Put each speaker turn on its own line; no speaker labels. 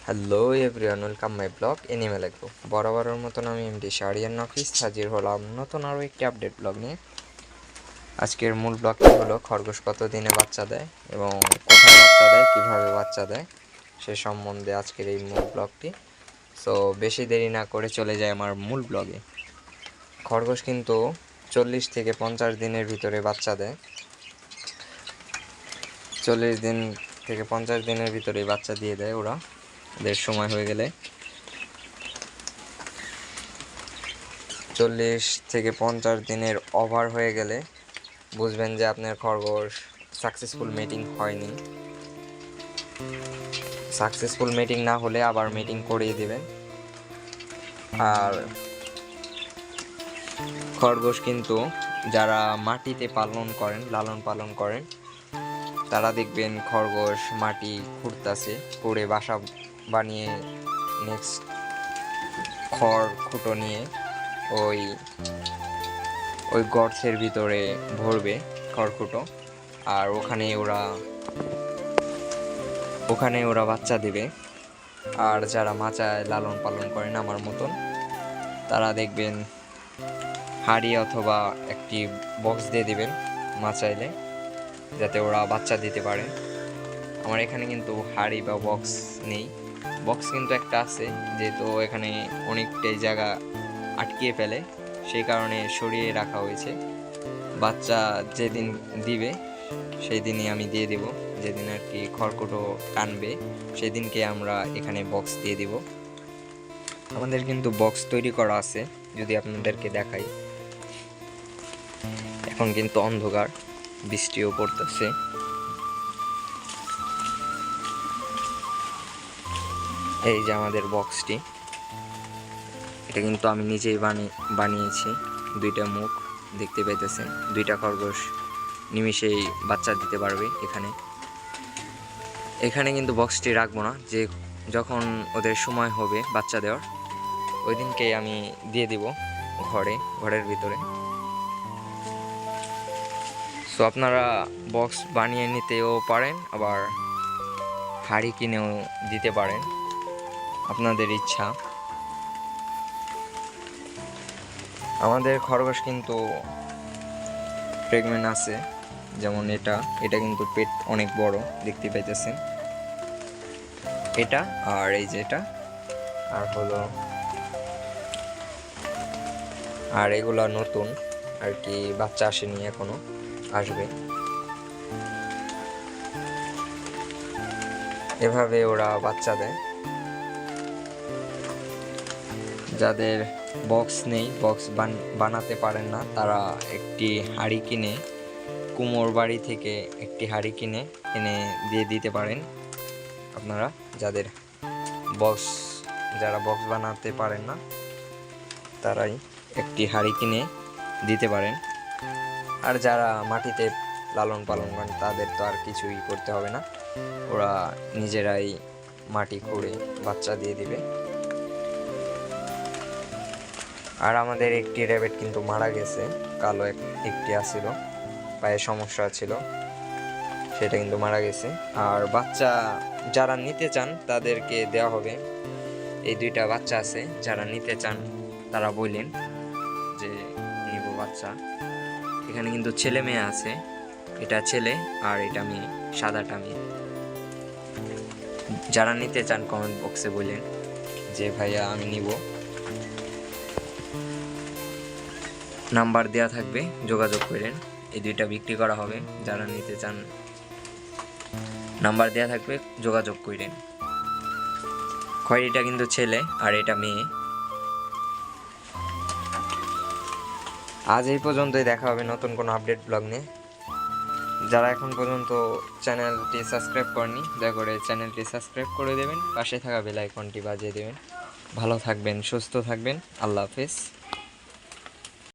Hello everyone, welcome my blog animal agro. বরাবরের মতন আমি এমডি শাহরিয়ার নাফিস হাজির হলাম নতুন আরও একটি আপডেট ব্লগ নিয়ে। আজকের মূল ব্লগটি হলো খরগোশ কত দিনে বাচ্চা দেয় এবং কোথায় বাচ্চা দেয়, কীভাবে বাচ্চা দেয় সে সম্বন্ধে আজকের এই মূল ব্লগটি। সো বেশি দেরি না করে চলে যায় আমার মূল ব্লগে। খরগোশ কিন্তু 40 থেকে 50 দিনের ভিতরে বাচ্চা দেয়। 40 দিন থেকে 50 দিনের ভিতরেই বাচ্চা দিয়ে দেয় ওরা, ওদের সময় হয়ে গেলে। 40 থেকে 50 দিনের ওভার হয়ে গেলে বুঝবেন যে আপনার খরগোশ সাকসেসফুল মেটিং হয়নি। সাকসেসফুল মেটিং না হলে আবার মেটিং করিয়ে দেবেন। আর খরগোশ কিন্তু যারা মাটিতে লালন পালন করেন তারা দেখবেন খরগোশ মাটি খুঁড়ে বাসা বানিয়ে নেক্সট খড় খুঁটো নিয়ে ওই গর্তের ভিতরে ভরবে খড়কুটো, আর ওখানে ওরা বাচ্চা দিবে। আর যারা মাচায় লালন পালন করেন আমার মতন, তারা দেখবেন হাঁড়ি অথবা একটি বক্স দিয়ে দিবেন মাচাইলে, যাতে ওরা বাচ্চা দিতে পারে। আমার এখানে কিন্তু হাঁড়ি বা বক্স নেই, বক্স কিন্তু একটা আছে, যেহেতু এখানে অনেকটাই জায়গা আটকিয়ে ফেলে সেই কারণে সরিয়ে রাখা হয়েছে। বাচ্চা যেদিন দিবে সেই দিনই আমি দিয়ে দিব, যেদিন আর কি খড়কুটো টানবে সেদিনকে আমরা এখানে বক্স দিয়ে দিব। আমাদের কিন্তু বক্স তৈরি করা আছে, যদি আপনাদেরকে দেখাই। এখন কিন্তু অন্ধকার, বৃষ্টিও পড়তেছে। এই যে আমাদের বক্সটি, এটা কিন্তু আমি নিজেই বানিয়েছি। 2টা মুখ দেখতে পাইতেছেন, 2টা খরগোশ নিমিষেই বাচ্চা দিতে পারবে। এখানে কিন্তু বক্সটি রাখবো না, যে যখন ওদের সময় হবে বাচ্চা দেওয়ার ওই দিনকেই আমি দিয়ে দিব ঘরের ভিতরে। সো আপনারা বক্স বানিয়ে নিতেও পারেন, আবার হাঁড়ি কিনেও দিতে পারেন, আপনাদের ইচ্ছা। আমাদের খরগোশ কিন্তু প্রেগনেন্ট আছে, যেমন এটা কিন্তু পেট অনেক বড় দেখতে পাইতেছেন, এটা আর এই যে এটা, আর এগুলা নতুন আর কি, বাচ্চা আসেনি এখনো, আসবে। এভাবে ওরা বাচ্চা দেয়। যাদের বক্স নেই, বক্স বানাতে পারেন না, তারা একটি হাঁড়ি কিনে, কুমোর বাড়ি থেকে একটি হাঁড়ি কিনে এনে দিয়ে দিতে পারেন। আপনারা যারা বক্স বানাতে পারেন না, তারাই একটি হাঁড়ি কিনে দিতে পারেন। আর যারা মাটিতে লালন পালন করেন তাদের তো আর কিছুই করতে হবে না, ওরা নিজেরাই মাটি খুঁড়ে বাচ্চা দিয়ে দিবে। আর আমাদের একটি র্যাবিট কিন্তু মারা গেছে, কালো একটি আছিল, পায়ে সমস্যা ছিল, সেটা কিন্তু মারা গেছে। আর বাচ্চা যারা নিতে চান তাদেরকে দেওয়া হবে। এই 2টা বাচ্চা আছে, যারা নিতে চান তারা বললেন যে নিব বাচ্চা। এখানে কিন্তু ছেলে মেয়ে আছে, এটা ছেলে আর এটা মেয়ে, সাদাটা মেয়ে। যারা নিতে চান কমেন্ট বক্সে বললেন যে ভাইয়া আমি নিব। নাম্বার দেওয়া থাকবে, যোগাযোগ করেন। এই 2টা বিক্রি করা হবে, যারা নিতে চান নাম্বার দেওয়া থাকবে, যোগাযোগ করেন। খয়েরিটা কিন্তু ছেলে আর এটা মেয়ে। আজ এই পর্যন্তই, দেখা হবে নতুন কোনো আপডেট ব্লগ নিয়ে। যারা এখন পর্যন্ত চ্যানেলটি সাবস্ক্রাইব করেনি, দয়া করে চ্যানেলটি সাবস্ক্রাইব করে দেবেন, পাশে থাকা বেল আইকনটি বাজিয়ে দেবেন। ভালো থাকবেন, সুস্থ থাকবেন, আল্লাহ হাফেজ।